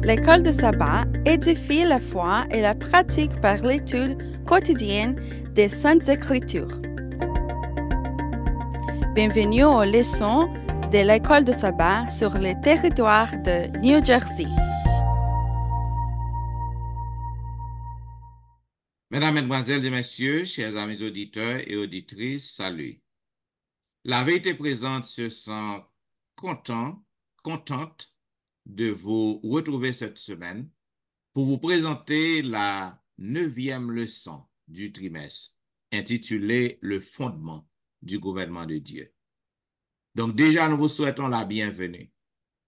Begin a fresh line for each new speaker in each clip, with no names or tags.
L'école de sabbat édifie la foi et la pratique par l'étude quotidienne des Saintes Écritures. Bienvenue aux leçons de l'école de sabbat sur le territoire de New Jersey.
Mesdames, Mesdemoiselles et Messieurs, chers amis auditeurs et auditrices, salut. La vérité présente se sent contente de vous retrouver cette semaine pour vous présenter la 9e leçon du trimestre, intitulée Le fondement du gouvernement de Dieu. Donc déjà, nous vous souhaitons la bienvenue.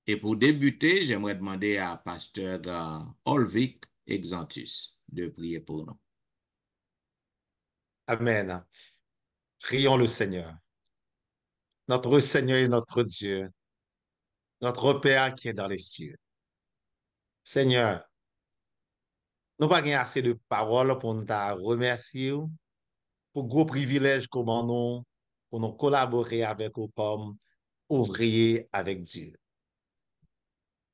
Et pour débuter, j'aimerais demander à Pasteur Olvik Exantus de prier pour nous.
Amen. Prions le Seigneur. Notre Seigneur et notre Dieu, notre Père qui est dans les cieux. Seigneur, nous n'avons pas assez de paroles pour nous remercier pour le gros privilège comme nous, pour nous collaborer avec vous comme ouvriers avec Dieu.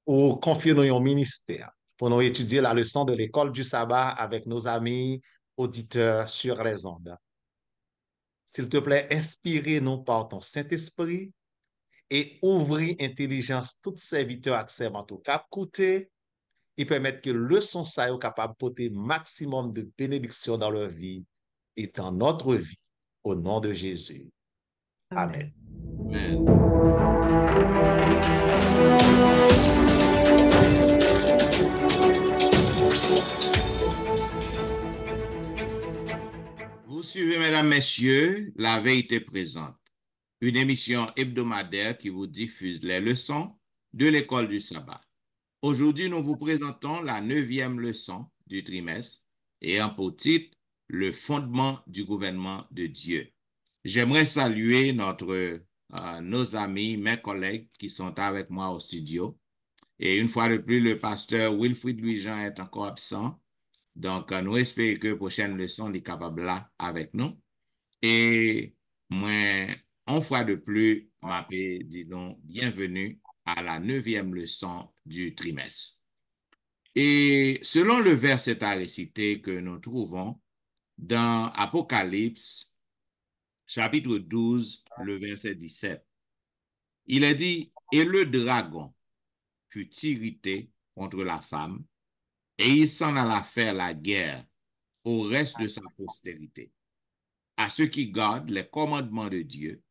Ou confier nous un ministère pour nous étudier la leçon de l'école du sabbat avec nos amis auditeurs sur les ondes. S'il te plaît, inspirez-nous par ton Saint-Esprit et ouvrir intelligence tout serviteur accès à tout cap côté et permettre que le son ça soit capable de porter maximum de bénédictions dans leur vie et dans notre vie au nom de Jésus. Amen.
Amen. Vous suivez, mesdames, messieurs, La Vérité présente, une émission hebdomadaire qui vous diffuse les leçons de l'école du sabbat. Aujourd'hui, nous vous présentons la 9e leçon du trimestre ayant pour titre Le fondement du gouvernement de Dieu. J'aimerais saluer nos amis, mes collègues qui sont avec moi au studio. Et une fois de plus, le pasteur Wilfrid Louis-Jean est encore absent. Donc, nous espérons que la prochaine leçon est capable là avec nous. Et moi, une fois de plus, m'appelle, dis donc, bienvenue à la 9e leçon du trimestre. Et selon le verset à réciter que nous trouvons dans Apocalypse, chapitre 12, le verset 17, il est dit, « Et le dragon fut irrité contre la femme, et il s'en alla faire la guerre au reste de sa postérité, à ceux qui gardent les commandements de Dieu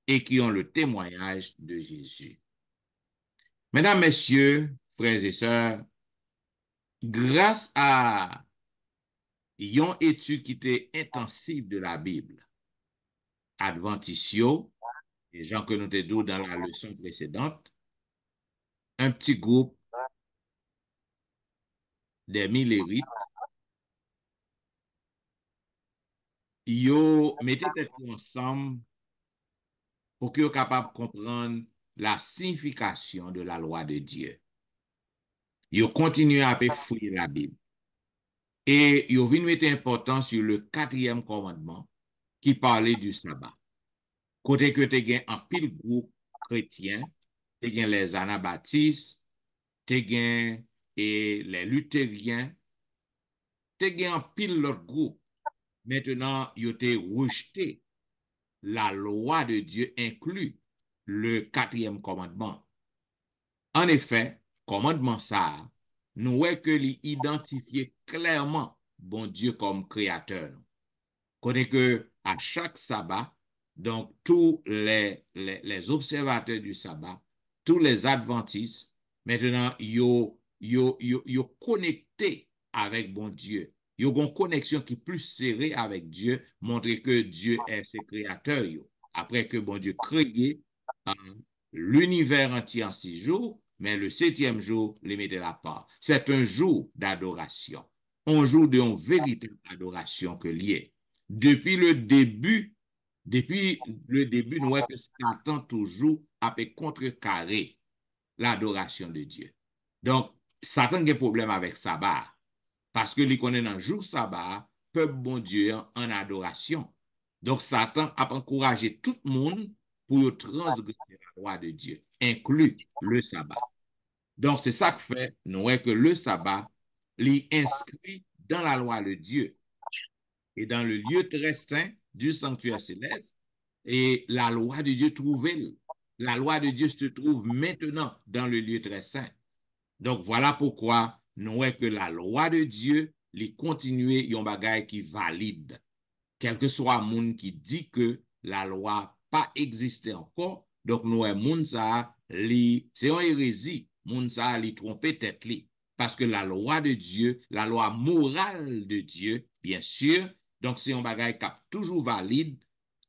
et qui ont le témoignage de Jésus. » Mesdames, Messieurs, frères et sœurs, grâce à une étude qui était intensive de la Bible, Adventitio, les gens que nous te dit dans la leçon précédente, un petit groupe des millérites, ils mettaient ensemble pour qu'ils soient capables de comprendre la signification de la loi de Dieu. Ils continuent à fouiller la Bible. Et ils ont mettre importance sur le 4e commandement qui parlait du sabbat. Côté que tu as un pile groupe chrétien, tu as les anabaptistes, tu as les luthériens, tu as un pile l'autre groupe. Maintenant, ils ont rejeté la loi de Dieu inclut le 4e commandement. En effet, commandement ça, nous voyons que l'identifier clairement bon Dieu comme créateur. Côté que à chaque sabbat, donc tous les observateurs du sabbat, tous les adventistes, maintenant, ils connectés avec bon Dieu. Ils ont une connexion qui est plus serrée avec Dieu, montrer que Dieu est ses créateurs. Après que bon Dieu créé l'univers entier en 6 jours, mais le 7e jour, les mettait à part. C'est un jour d'adoration. Un jour d'une véritable adoration que lié. Depuis le début, nous voyons que Satan toujours a contrecarrer l'adoration de Dieu. Donc, Satan a des problèmes avec sabbat. Parce que lui connaît dans le jour sabbat, peuple bon Dieu en adoration. Donc, Satan a encouragé tout le monde pour transgresser la loi de Dieu, inclus le sabbat. Donc, c'est ça que fait, nous, que le sabbat, l'est inscrit dans la loi de Dieu et dans le lieu très saint du sanctuaire céleste. Et la loi de Dieu trouvée, la loi de Dieu se trouve maintenant dans le lieu très saint. Donc, voilà pourquoi nous voyons que la loi de Dieu, les continuer, yon bagay qui valide. Quel que soit moun qui dit que la loi pas existé encore, donc nous moun ça, c'est une hérésie. Moun ça, li tromper tête li. Parce que la loi de Dieu, la loi morale de Dieu, bien sûr, donc c'est un bagay qui est toujours valide,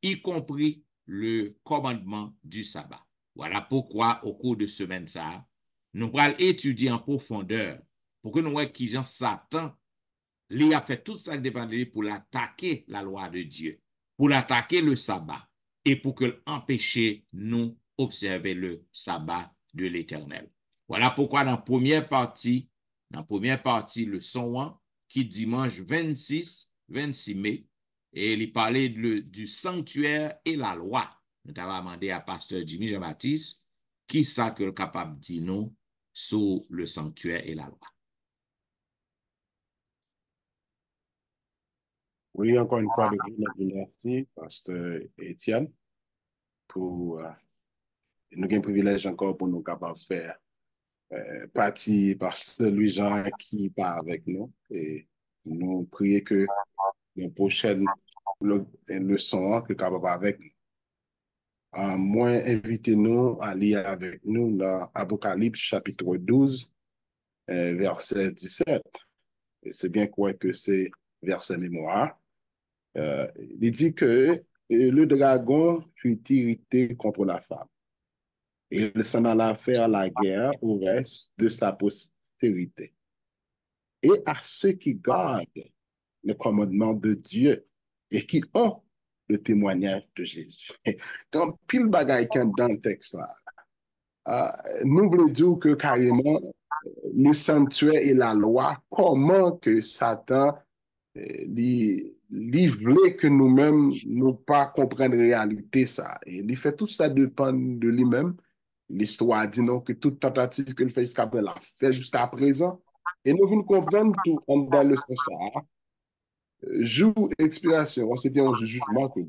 y compris le commandement du sabbat. Voilà pourquoi, au cours de semaine ça, nous allons étudier en profondeur pour que nous voyons qui Jean Satan, lui a fait tout ça qui dépend de lui pour l'attaquer la loi de Dieu, pour l'attaquer le sabbat et pour que empêcher nous observer le sabbat de l'Éternel. Voilà pourquoi dans la première partie, le son qui dimanche 26 mai, et il parlait du sanctuaire et la loi. Nous avons demandé à pasteur Jimmy Jean-Baptiste qui ça que est capable de dire nous sur le sanctuaire et la loi.
Oui, encore une fois, merci, pasteur Étienne, pour nous avons un privilège encore pour nous capables de faire partie par celui-Jean qui part avec nous. Et nous prions que les prochaines leçons que capable avec nous. Moi, invitez-nous à lire avec nous dans Apocalypse chapitre 12, verset 17. Et c'est bien quoi que c'est verset mémoire. Il dit que le dragon fut irrité contre la femme. Et il s'en alla faire la guerre au reste de sa postérité. Et à ceux qui gardent le commandement de Dieu et qui ont le témoignage de Jésus. Quand pile bagaille dans le texte là, nous voulons dire que carrément, le sanctuaire et la loi, comment que Satan il voulait que nous-mêmes nous pas comprendre la réalité ça. Et il fait tout ça dépend de lui-même. L'histoire dit non que toute tentative qu'il fait jusqu'à présent, l'a fait jusqu'à présent. Et nous voulons comprendre tout dans le sens ça. Jour expiration, c'était un jugement que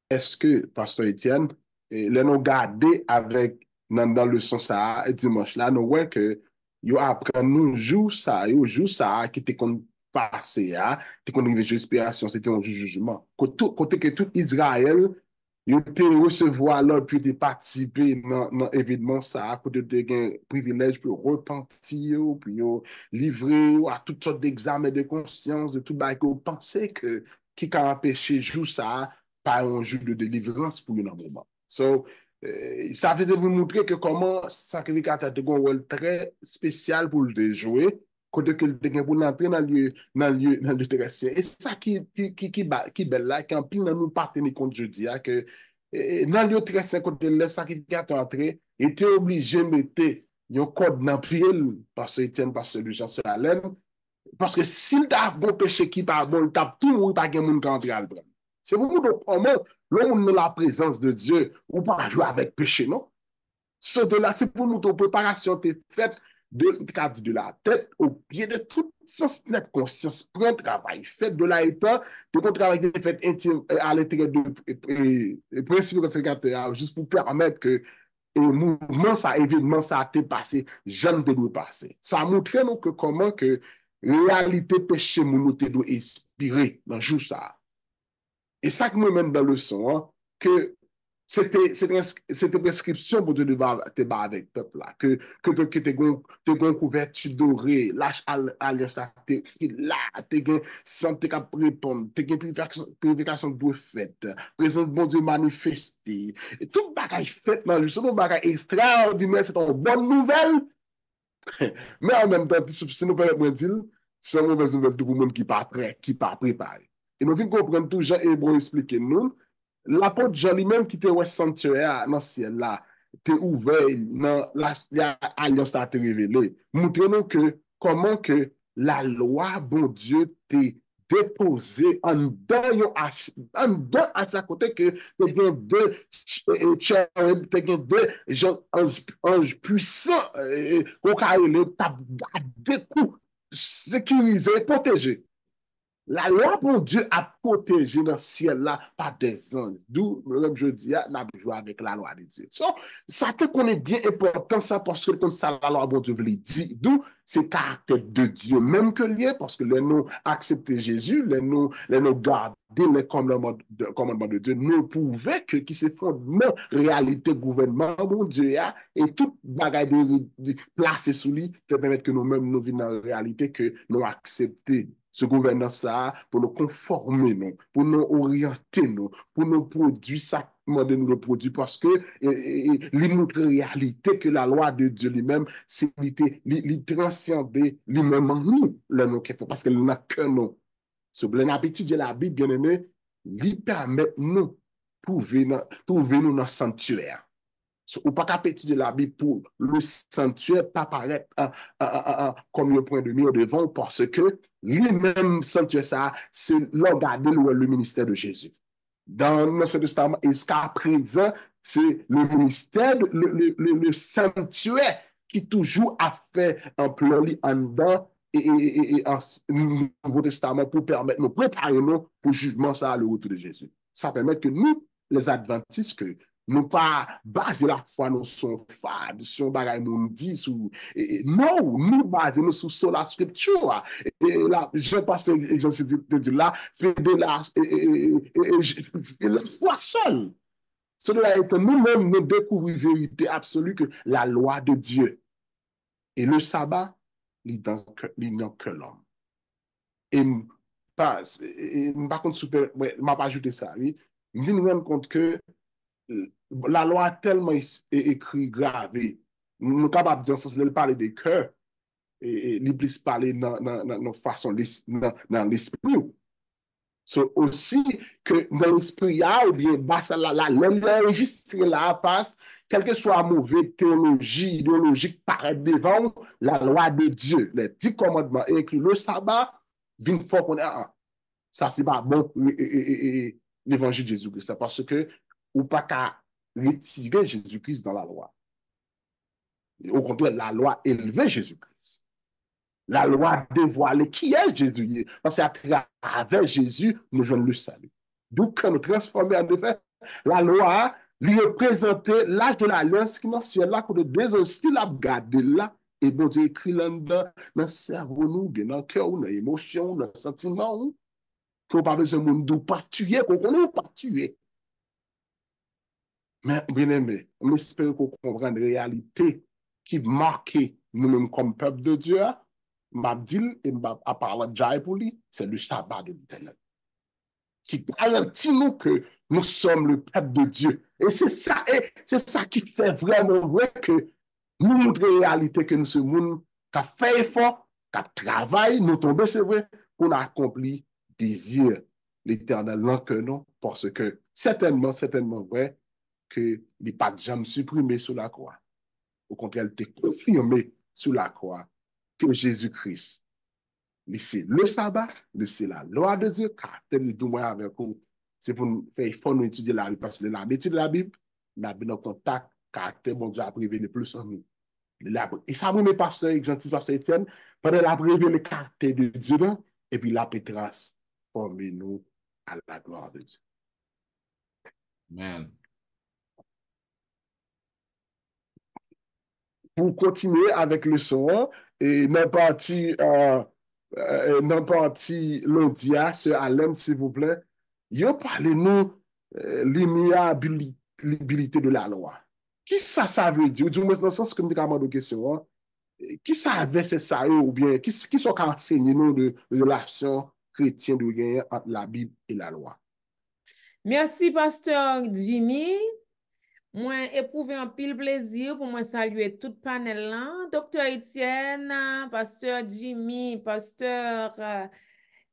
est-ce que, pasteur Étienne, là nous garder avec dans le sens ça dimanche là, nous voyons que yo après nous jour ça qui était comme passé qui qu'on arrivé expiration, c'était un jugement. Côté que tout Israël yo te recevoir l'ordre puis de participer dans événement ça côté de gain privilège pour repentir puis yo livrer à toutes sortes d'examens de conscience de tout bail que vous pensez que qui a empêché jour ça par un jour de délivrance pour un moment. So, ça veut vous montrer que comment sacrificateur a un rôle très spécial pour le jouer, côté que le pour l'entrer dans le très saint. Et c'est ça qui belle là, qui en pile dans nous partenaires contre jeudi, que dans le très saint, côté le sacrificateur entrer, était obligé de mettre un code dans le pied, parce que Étienne, parce que Jean sur Alain, parce que s'il a un bon péché qui pas bon, il tape tout le monde, pas de monde qui entre à le prendre. C'est pour vous donc comment l'homme dans la présence de Dieu, ou pas jouer avec péché, non? Ce de là, c'est pour nous ton préparation est faite de la tête au pied de toute sens net conscience, prend travail, fait de là étant, de ton travail est fait intime à l'intérieur de principe conséquentaire, juste pour permettre que le mouvement, ça, événement, ça a été passé, jamais de nous passer. Ça montre nous que comment que réalité péché, nous doit inspirer dans le jour ça. Et ça que nous mène dans le son, que c'était prescription pour te débattre avec le peuple là, que tu as couverture dorée, lâche alliance là, tu as santé qui répondre, tu as purification de faite, présence de bon Dieu manifestée. Et tout bagage fait dans le son, bagage extraordinaire, c'est une bonne nouvelle. Mais en même temps, si nous pouvons dire, c'est une mauvaise nouvelle pour le monde qui n'est pas prêt, qui n'est pas préparé. Et nous venons comprendre tout, Jean Hébreu explique nous, l'apôtre Jean lui-même qui était au sanctuaire dans le ciel là, était ouvert dans l'alliance a été révélée. Montrez-nous que comment que la loi, bon Dieu, t'est déposer en dedans yon à chaque côté que te gen deux cherubim, te gen deux anges puissants qu'on ka rele tap deux coups sécurisés, protégés. La loi pour Dieu a protégé dans le ciel là par des anges. D'où, même je dis, on a joué avec la loi de Dieu. So, ça te connaît bien important ça parce que comme ça, la loi pour Dieu veut dire. D'où c'est caractère de Dieu, même que lié, parce que les nous accepter Jésus, les nous garder les commandements de Dieu, nous prouvons que qui se fondement réalité gouvernement bon Dieu a, et toute bagaille de placer sous lui, fait permettre que nous-mêmes nous vivons dans la réalité que nous accepter ce gouvernance-là pour nous conformer, nous, pour nous orienter, nous, pour nous produire ça, demander nous le produit parce que l'autre réalité que la loi de Dieu lui-même, c'est il transcender lui-même en nous, le nous parce que n'a que nous. Sur l'habitude de la Bible, bien aimé, lui permet nous trouver nous dans le sanctuaire. Ou pas qu'à étudier la Bible pour le sanctuaire, pas paraître comme un point de mire devant, parce que lui-même, sanctuaire, ça, c'est regarder le ministère de Jésus. Dans l'Ancien Testament, jusqu'à présent, c'est le ministère, le sanctuaire qui toujours a fait un plan en dedans et en Nouveau Testament pour permettre nous préparer nous pour jugement ça le retour de Jésus. Ça permet que nous, les Adventistes, que nous pas baser la foi nous sont fades sur bagaille monde dit non nous baser nous sur la scripture et là je passe exemple de là fait de la foi seule cela est nous-mêmes nous découvrons vérité absolue que la loi de Dieu et le sabbat il n'a que l'homme et pas par contre super m'a pas ajouté ça oui je me rends compte que la loi a tellement écrit gravé. Nous sommes capables de dire de parler des cœurs et l'Iblis parler dans façon dans l'esprit. So, aussi que dans l'esprit, ou bien l'enregistré là passe, quelle que soit la mauvaise théologie, idéologique, paraît devant la loi de Dieu. Les 10 commandements inclus le sabbat, vient fort qu'on a ça, c'est pas bon l'évangile de Jésus-Christ. Parce que ou pas qu'à retirer Jésus-Christ dans la loi. Au contraire, la loi élevait Jésus-Christ. La loi dévoilait qui est Jésus. Parce qu'à travers Jésus, nous jouons le salut. Donc, quand nous transformons en effet, la loi lui représentait l'âge de l'alliance qui dans ce ciel-là, qu'on a deux styles à garder là, et bon Dieu écrit là-dedans, dans le cerveau, nous, dans le cœur, dans l'émotion, dans le sentiment, qu'on n'a pas besoin de nous pas tuer, qu'on ne pas tuer. Mais, bien aimé, on espère qu'on comprenne la réalité qui marque nous-mêmes comme peuple de Dieu. M'a dit, et m'a parlé de pour lui, c'est le sabbat de l'Éternel. Qui garantit nous que nous sommes le peuple de Dieu. Et c'est ça qui fait vraiment vrai que nous montrons la réalité que nous sommes monde qui a fait effort, qui a travaillé, nous tombons, c'est vrai, qu'on a accompli désir l'Éternel dans que non, parce que certainement vrai, que les pas jamais supprimé sur la croix. Au contraire, il était confirmé sur la croix que Jésus-Christ, c'est le sabbat, c'est la loi de Dieu, car tel du moins avec vous, c'est pour nous faire effort nous étudier la Bible, parce que la métier de la Bible, nous avons en contact, car tel bon Dieu a privé le plus en nous. Et ça vous met pasteur, gentil pasteur Étienne, pendant la privé le caractère de Dieu, et puis la pétrasse, former nous à la gloire de Dieu.
Amen.
Pour continuer avec le son, et n'importe l'audia, Sir Alain, s'il vous plaît, yo parlez-nous l'immuabilité de la loi. Qui ça veut dire? Du moins, dans le sens que je me demande une question, qui ça avait c'est ça, ou bien, qui sont enseignés nous de relation chrétienne de gagner entre la Bible et la loi?
Merci, pasteur Jimmy. Moi, éprouvé un pile plaisir pour moi saluer tout panel là. Docteur Étienne, pasteur Jimmy, pasteur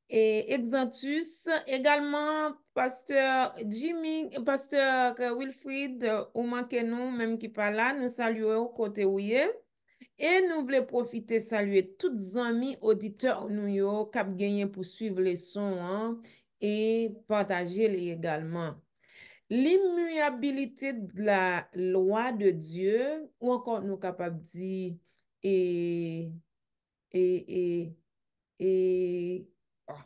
et Exantus, également pasteur Jimmy, pasteur Wilfried, ou manquez nous, même qui pas là, nous saluons au côté où il est. Et nous voulons profiter saluer toutes les amis auditeurs nous yo k'ap genyen pour suivre les sons hein, et partager les également. L'immuabilité de la loi de Dieu, ou encore nous capables de dire, et, et, et, ah,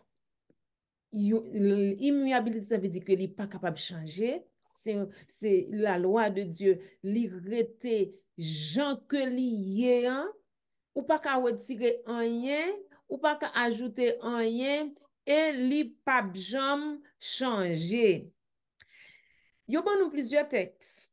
l'immuabilité, ça veut dire que n'est pas capable de changer. C'est la loi de Dieu, li rete Jean que li est, hein, ou pas qu'à retirer rien, ou pas qu'à ajouter rien, et li pas jamais changer. Yo ban nou plusieurs textes.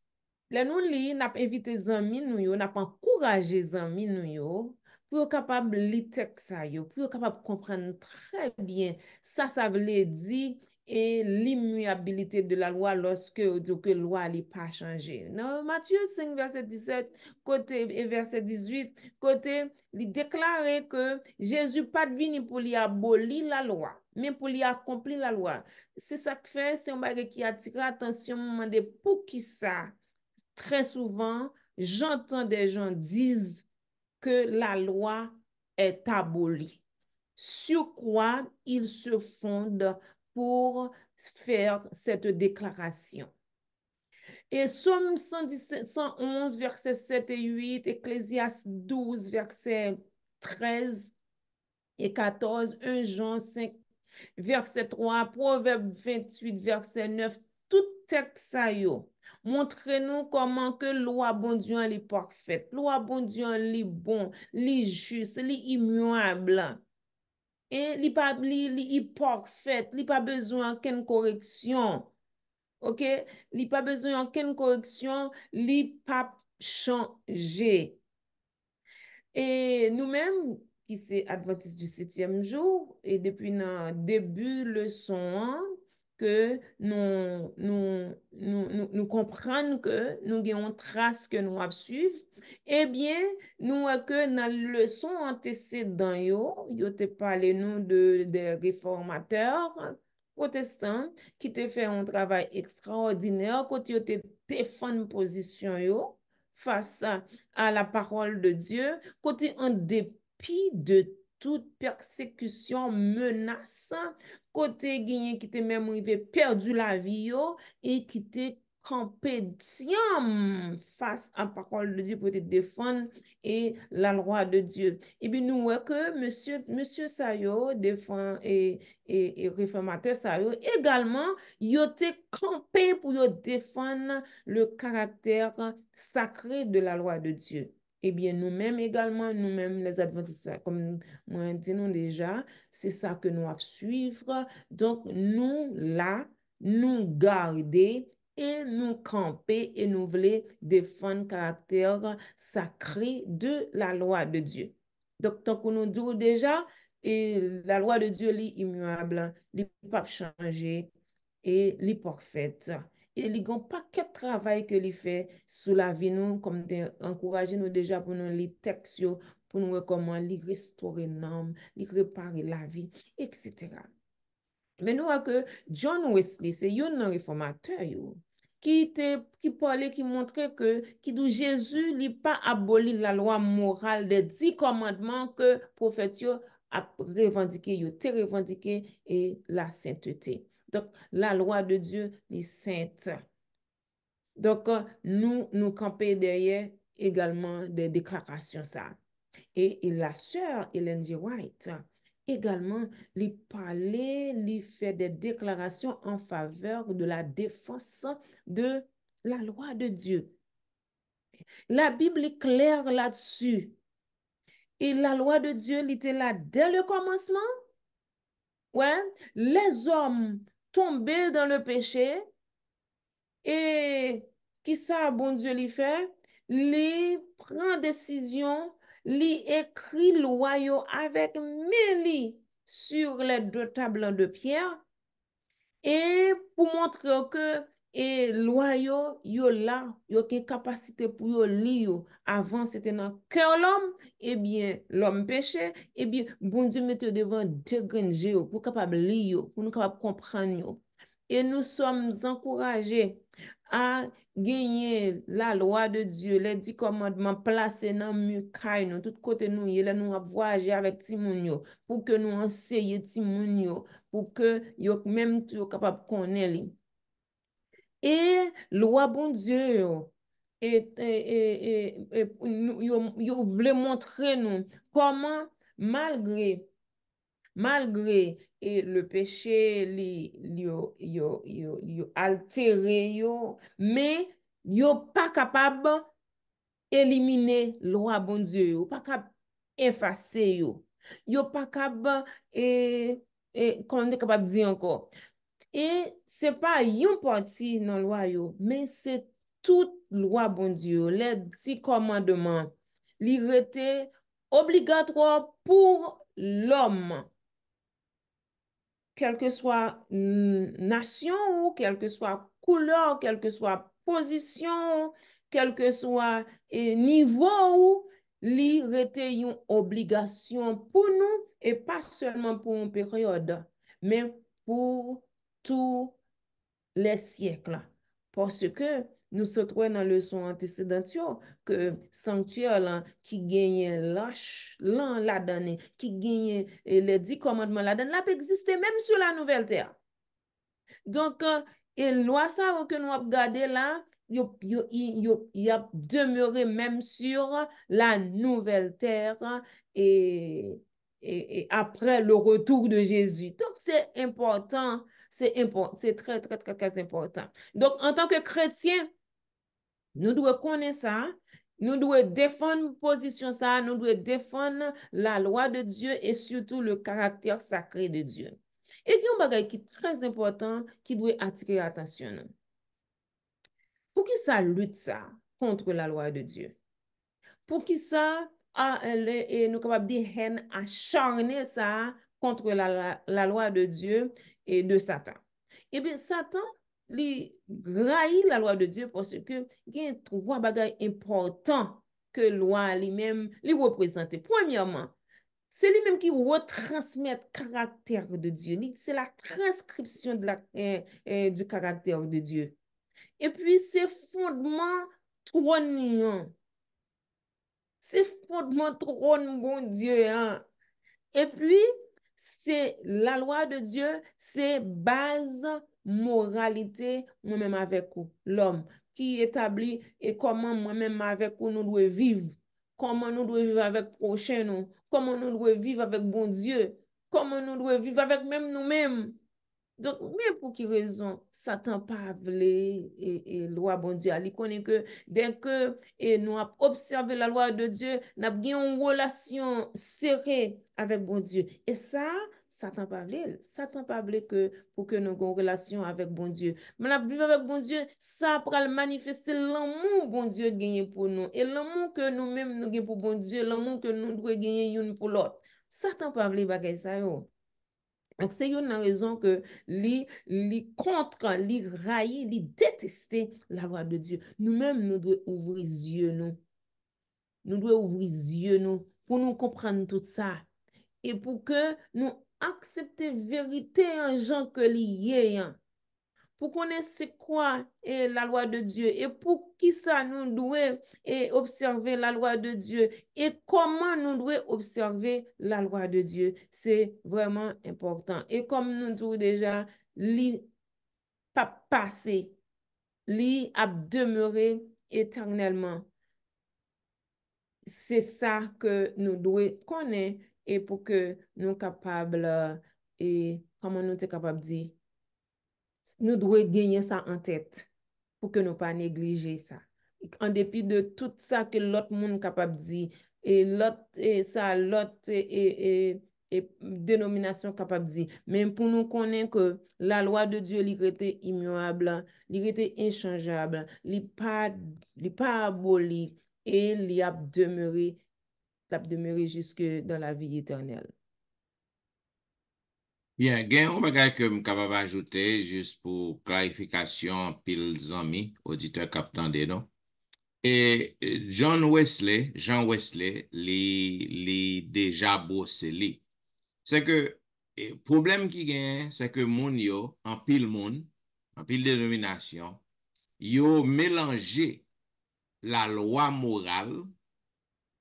Là nous li, n'a invité zami nou yo, n'a encouragé zami nou yo, pour être capable li texte ça yo, pour être capable comprendre très bien ça veut dire et l'immuabilité de la loi lorsque on dit que la loi n'est pas changée. Dans Matthieu 5, verset 17, côté, et verset 18, côté, il déclarait que Jésus pas venu pour lui abolir la loi, mais pour lui accomplir la loi. C'est ça que fait, c'est un bagage qui attire l'attention, de pour qui ça. Très souvent, j'entends des gens dire que la loi est abolie. Sur quoi ils se fondent pour faire cette déclaration. Et Somme 111, versets 7 et 8, Ecclésiaste 12, versets 13 et 14, 1 Jean 5, verset 3, Proverbe 28, verset 9, tout texte ça yo. Montrez-nous comment que loi bon Dieu est parfaite, loi bon Dieu est bon, est juste, est immuable. Et li pas li parfait, li pas besoin aucune correction. OK? Li pas besoin aucune correction, li pas changer. Et nous-mêmes, qui c'est Adventiste du 7e jour, et depuis le début leçon, hein, que nous comprenons que nous avons une trace que nous avons suivre, eh bien, nous que dans la leçon antécédente, yo te parlé nous des réformateurs protestants qui te fait un travail extraordinaire, quand yo te défendre position yo face à la parole de Dieu, côté en dépit de toute persécution, menace, côté gagné qui te même arrivé perdu la vie yo, et qui te campé diam face à la parole de Dieu pour te défendre et la loi de Dieu. Et bien nous voyons que monsieur Sayo défend et réformateur Sayo également yo te campé pour yo défendre le caractère sacré de la loi de Dieu. Eh bien, nous-mêmes également, nous-mêmes les adventistes, comme moi dit nous déjà, c'est ça que nous avons suivre. Donc, nous, là, nous garder et nous camper et nous voulons défendre le caractère sacré de la loi de Dieu. Donc, tant que nous disons déjà, et la loi de Dieu est immuable, elle ne peut pas changer et elle est parfaite. Et il y a un paquet de travail que il fait sur la vie nous, comme encourager nous déjà pour nous les textes, pour nous comment les restaurer l'âme, les réparer la vie, etc. Mais nous voyons que John Wesley, c'est un réformateur qui parlait, qui montrait que qui dit Jésus n'a pas aboli la loi morale des 10 commandements que prophète a revendiqué et la sainteté. Donc, la loi de Dieu est sainte. Donc, nous camper derrière également des déclarations ça. Et la sœur Ellen G. White également lui parlait, lui fait des déclarations en faveur de la défense de la loi de Dieu. La Bible est claire là-dessus. Et la loi de Dieu, elle était là dès le commencement. Ouais, les hommes tombaient dans le péché. Et qui ça, bon Dieu, lui fait? Lui prend décision, lui écrit loi yo avec meli sur les 2 tableaux de pierre. Et pour montrer que et loi yo là, yo qui capacité pour yo lire avant c'était dans cœur l'homme, et bien l'homme péché, et bien bon Dieu mette devant 2 grains pour capable lire, pour nous capable comprendre yo. Et nous sommes encouragés à gagner la loi de Dieu, les 10 commandements placés dans le mur, nous, tout côté nous, y nous a voyagé avec Timounio, pour que nous enseignions Timounio, pour que yo même tu capable de connaître. Et loi bon Dieu, yo voulait montrer nous comment, malgré et le péché yo altéré yo, mais yo pas capable éliminer loi bon Dieu yo, pas capable effacer yo pas capable comment on est capable de dire encore, et c'est pas une partie dans loi yo, mais c'est toute loi bon Dieu, les 10 commandements li rete obligatoire pour l'homme, quelle que soit nation ou quelle que soit couleur, quelle que soit position, quel que soit niveau ou li rete une obligation pour nous et pas seulement pour une période, mais pour tous les siècles. Parce que nous se trouvons dans le son antécédente que sanctuaire là, qui gagne la donne, qui gagne les 10 commandements la donne, là peut exister même sur la nouvelle terre. Donc, et loi ça que nous avons regardé là, il a demeuré même sur la nouvelle terre et après le retour de Jésus. Donc, c'est important, c'est très, très, très, très important. Donc, en tant que chrétien, nous devons connaître ça, nous devons défendre position ça, nous devons défendre la loi de Dieu et surtout le caractère sacré de Dieu. Et il y a un bagage qui est très important qui doit attirer l'attention. Pour qui ça lutte ça contre la loi de Dieu? Pour qui ça nous capable de dire haine acharnée ça contre la loi de Dieu et de Satan? Eh bien, Satan, il trahit la loi de Dieu parce que il y a 3 bagages importants que la loi lui-même lui représente. Premièrement, c'est lui-même qui retransmet le caractère de Dieu. C'est la transcription du caractère de Dieu. Et puis, c'est fondement trône. C'est fondement trône, bon Dieu. Hein? Et puis, c'est la loi de Dieu, c'est base moralité, moi-même avec vous, l'homme, qui établit et comment moi-même avec vous nous devons vivre, comment nous devons vivre avec prochain nous, comment nous devons vivre avec bon Dieu, comment nous devons vivre avec même nous-mêmes. Donc, mais pour qui raison, Satan pas voulu et loi bon Dieu, il connaît que dès que nous avons observé la loi de Dieu, nous avons une relation serrée avec bon Dieu. Et ça, Satan pas voulu. Satan pas voulu que pour que nous ayons une relation avec bon Dieu. Mais la vivre avec bon Dieu, ça pourra manifester l'amour bon Dieu gagne pour nous. Et l'amour que nous-mêmes nous gagnons pour bon Dieu, l'amour que nous devons gagner une pour l'autre. Satan pas voulu bagaille ça yo. Donc, c'est une raison que li contre, li raille, li détester la loi de Dieu. Nous-mêmes, nous devons ouvrir les yeux, nous. Nous devons ouvrir les yeux, nous, pour nous comprendre tout ça. Et pour que nous accepter vérité en gens que lié, pour connaître c'est quoi la loi de Dieu et pour qui ça nous devons observer la loi de Dieu et comment nous devons observer la loi de Dieu. C'est vraiment important. Et comme nous devons déjà, li pas passer, li a demeuré éternellement. C'est ça que nous devons connaître et pour que nous capables et comment nous sommes capables de dire nous devons gagner ça en tête pour que nous pas négliger ça. En dépit de tout ça que l'autre monde est capable de dire, et l'autre dénomination capable de dire, même pour nous connaître que la loi de Dieu était immuable, était inchangeable, pas aboli et il a demeuré jusque dans la vie éternelle.
Bien, gen un bagay que m kapab ajoute juste pour clarification pile zami, auditeur captant de non. Et Jean Wesley, li déjà bossé li. C'est que problème qui gagne, c'est que moun yo, en pile dénomination, yo mélangé la loi morale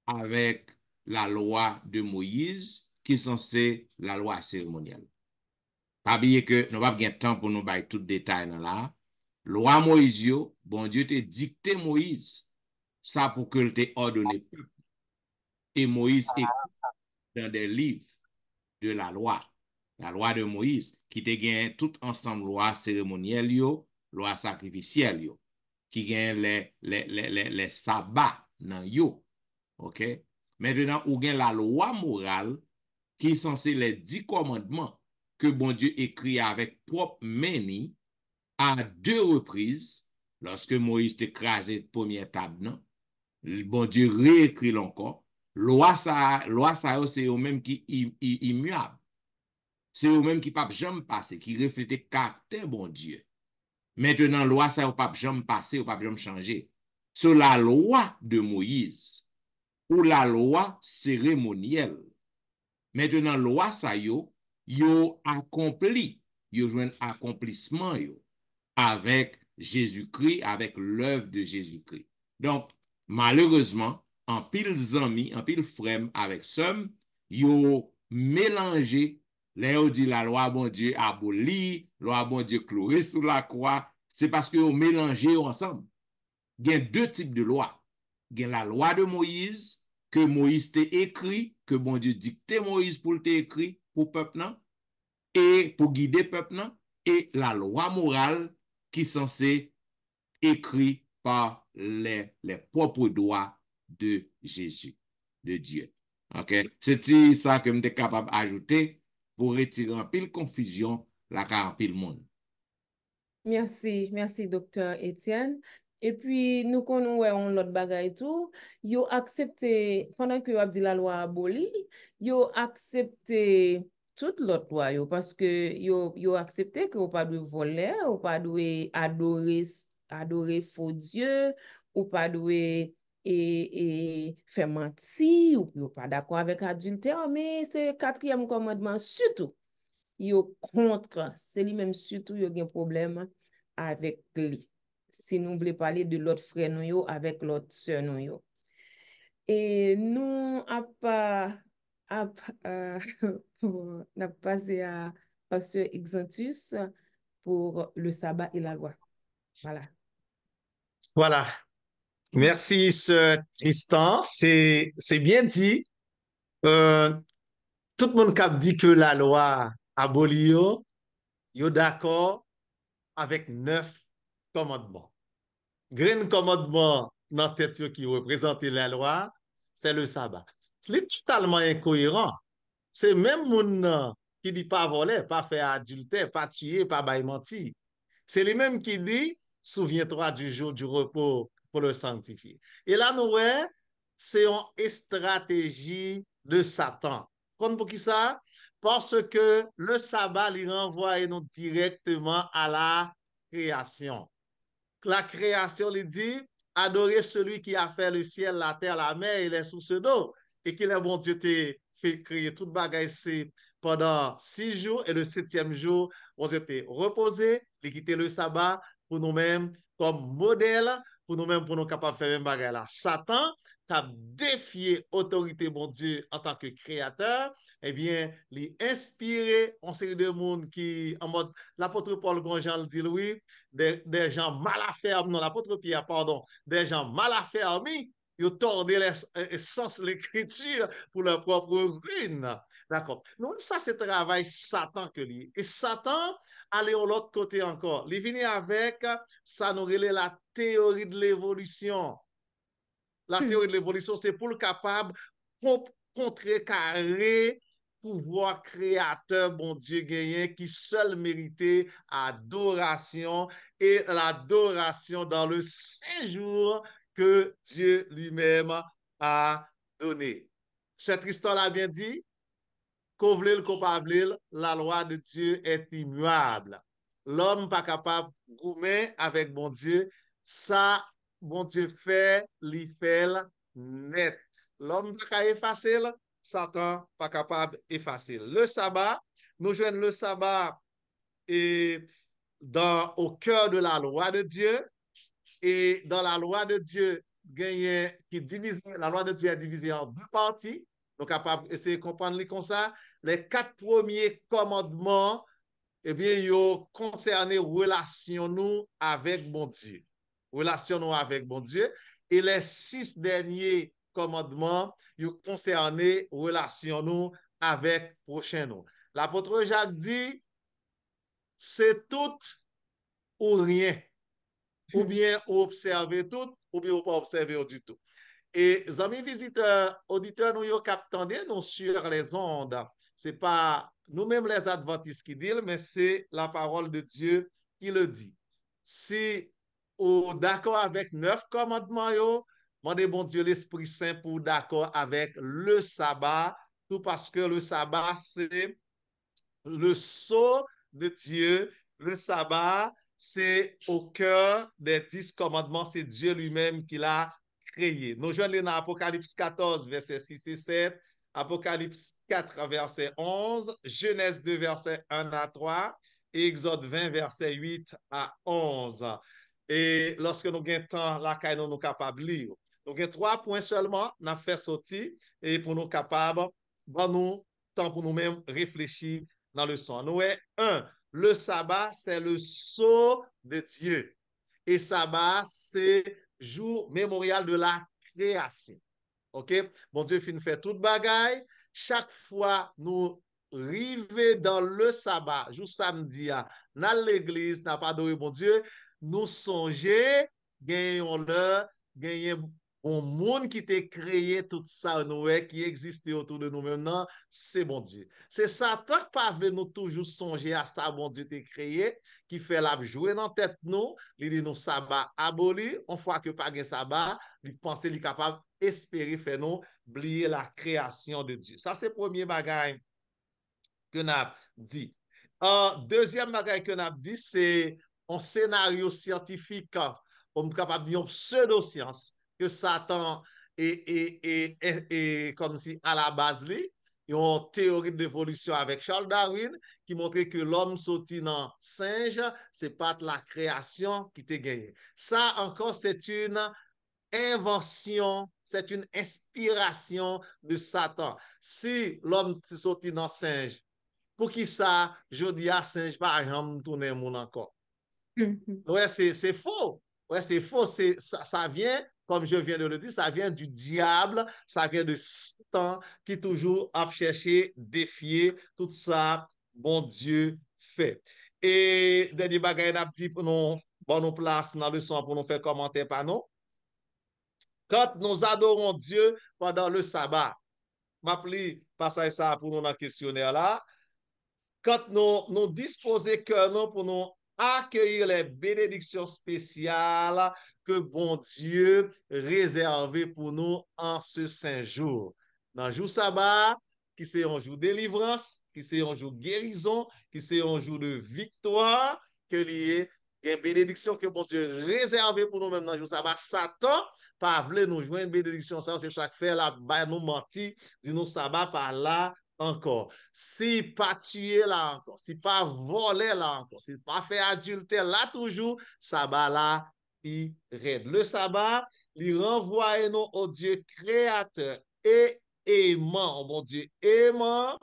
avec la loi de Moïse, qui est censée la loi cérémonielle. Pas oublier que nous n'avons pas de temps pour nous bailler tout détail là. Loi Moïse, yo, bon Dieu te dicté Moïse, ça pour que te ordonné peuple. Et Moïse écrit dans des livres de la loi de Moïse, qui te gagne tout ensemble loi cérémonielle, yo, loi sacrificielle, yo, qui gagne les sabbats dans yo. OK? Maintenant, ou gagne la loi morale, qui est censée les 10 commandements que bon Dieu écrit avec propre main à 2 reprises, lorsque Moïse t'écrasé la première table, non? Bon Dieu réécrit encore. Loi ça c'est eux même qui immuable. C'est eux même qui ne peuvent jamais passer, qui reflètent le caractère bon Dieu. Maintenant, loi ça ne peut jamais passer, ne peut jamais changer. Sur la loi de Moïse ou la loi cérémonielle. Maintenant, loi ça yo accompli, yo joint accomplissement yo avec Jésus-Christ, avec l'œuvre de Jésus-Christ. Donc, malheureusement, en pile zami, en pile frème avec somme, yo mélangé, là yo dit la loi bon Dieu aboli, loi bon Dieu cloué sur la croix, c'est parce que yo mélangé ensemble. Il y a 2 types de lois. Il y a la loi de Moïse, que Moïse t'a écrit, que bon Dieu dicté Moïse pour t'écrit pour peuple non, et pour guider peuple non, et la loi morale qui est censée écrit par les propres doigts de Jésus, de Dieu. OK? C'est ça que je suis capable d'ajouter pour retirer un pile confusion, la car un pile monde.
Merci, docteur Étienne. Et puis, nous connaissons l'autre bagay tout, yo accepté, pendant que vous dit la loi aboli, yo accepté toute l'autre loi, yo, parce que yo accepté que vous pas de voler, ou pas de adorer faux Dieu, ou pas de faire mentir, ou pas d'accord avec adultère, mais c'est 4e commandement surtout. Yo contre, c'est lui-même surtout yo gen problème avec lui. Si nous voulons parler de l'autre frère nous yo avec l'autre sœur nous yo. Et nous n'a passé à Pasteur Exantus pour le sabbat et la loi. Voilà.
Voilà. Merci, Sœur Tristan. C'est bien dit. Tout le monde qui a dit que la loi abolie, yo d'accord avec 9 commandements. Grand commandement dans tête yo qui représente la loi, c'est le sabbat. C'est totalement incohérent. C'est même moun qui dit pas voler, pas faire adultère, pas tuer, pas bailler mentir. C'est les mêmes qui dit souviens-toi du jour du repos pour le sanctifier. Et là nous ouais, c'est une stratégie de Satan. Comme pour qui ça? Parce que le sabbat lui renvoie nous directement à la création. La création lui dit adorer celui qui a fait le ciel, la terre, la mer et les sources d'eau. Et qu'il est bon Dieu t'a fait créer toute bagaille pendant 6 jours et le 7e jour, on s'était reposé, il quitté le sabbat pour nous-mêmes comme modèle, pour nous-mêmes pour nous capables de faire un bagaille là. Satan a défié l'autorité bon Dieu en tant que créateur, eh bien, il inspiré en série de monde qui, en mode, l'apôtre Paul Gonjan le dit, oui, des gens mal affermis, non, l'apôtre Pierre, pardon, des gens mal affermis, ils ont tordu l'essence de l'écriture pour leur propre ruine. D'accord. Donc, ça, c'est travail Satan que lui. Et Satan, allez de l'autre côté encore. Il vient avec, ça nous relève la théorie de l'évolution. La théorie de l'évolution, c'est pour le capable contrecarrer pouvoir créateur, bon Dieu gagné, qui seul méritait adoration et l'adoration dans le séjour que Dieu lui-même a donné. Ce Tristan l'a bien dit, qu'on vle le coupable, la loi de Dieu est immuable. L'homme pas capable de goumer avec bon Dieu, ça, bon Dieu fait, li fait net. L'homme pas capable effacer, Satan pas capable d'effacer. Le sabbat, nous joignons le sabbat et au cœur de la loi de Dieu. Et dans la loi de Dieu, la loi de Dieu est divisée en deux parties. Donc, capable essayer de comprendre comme ça. Les 4 premiers commandements, eh bien, ils concernent relation nous avec bon Dieu. Relation nous avec bon Dieu. Et les 6 derniers commandements, ils concernent relation nous avec prochain nous. L'apôtre Jacques dit, c'est tout ou rien. Ou bien observer tout, ou bien pas observer du tout. Et amis visiteurs, auditeurs, nous y captendez nous sur les ondes. C'est pas nous-mêmes les adventistes qui disent, mais c'est la parole de Dieu qui le dit. Si vous d'accord avec 9 commandements, demandez bon Dieu l'Esprit Saint pour d'accord avec le sabbat, tout parce que le sabbat, c'est le sceau de Dieu. Le sabbat, c'est au cœur des 10 commandements, c'est Dieu lui-même qui l'a créé. Nous joignons dans Apocalypse 14, verset 6 et 7, Apocalypse 4, verset 11, Genèse 2, verset 1 à 3, et Exode 20, verset 8 à 11. Et lorsque nous avons temps, là, nous sommes capables de lire. Donc, il y a 3 points seulement, nous avons fait sortir, et pour nous capables, bon, nous, temps pour nous-mêmes réfléchir dans le son. Nous, 1, le sabbat, c'est le sceau de Dieu. Et sabbat, c'est jour mémorial de la création. OK? Bon Dieu fin fait toute bagaille. Chaque fois, nous arrivons dans le sabbat, jour samedi, dans l'église, n'a pas adoré bon Dieu, nous songeons, gagnons l'heure, gagnons bon monde qui t'a créé tout ça, nous, qui existe autour de nous maintenant, c'est bon Dieu. C'est Satan qui pas veut nous toujours songer à ça, bon Dieu t'a créé, qui fait la jouer dans tête nous, il dit nous sabbat aboli, on fois que pas de sabbat, il pense qu'il est capable espérer faire nous oublier la création de Dieu. Ça c'est premier bagage que n'a dit. Deuxième bagage que n'a dit, c'est un scénario scientifique, on est capable de dire une pseudo-science que Satan est comme si à la base, il y a une théorie d'évolution avec Charles Darwin qui montrait que l'homme sorti dans singe, c'est pas la création qui t'a gagné. Ça encore, c'est une invention, c'est une inspiration de Satan. Si l'homme sorti dans singe, pour qui ça, je dis à singe, par exemple, tourner mon encore. Ouais, c'est faux. Ouais, c'est faux. Ça vient, comme je viens de le dire, ça vient du diable, ça vient de Satan qui toujours a cherché, défier tout ça, bon Dieu fait. Et dernier bagage n'a dit pour nous, bon, nous place dans le son pour nous faire commenter par nous. Quand nous adorons Dieu pendant le sabbat, m'appelez passage ça pour nous dans le questionnaire là. Quand nous disposons cœur nous pour nous accueillir les bénédictions spéciales que bon Dieu réservé pour nous en ce saint jour. Dans le jour sabbat, qui c'est un jour de délivrance, qui c'est un jour de guérison, qui c'est un jour de victoire, que lié une bénédiction que bon Dieu réservé pour nous même dans le jour sabbat. Satan, pas voulu nous joindre une bénédiction, ça c'est ça que fait la nous mentir, dit nous sabbat par là encore. Si pas tuer là encore, si pas voler là encore, si pas fait adultère là toujours, sabbat là, il raide. Le sabbat, il renvoie nous au Dieu créateur et aimant, bon Dieu aimant,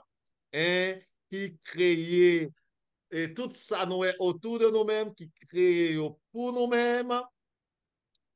hein, qui crée et tout ça nous est autour de nous-mêmes, qui crée pour nous-mêmes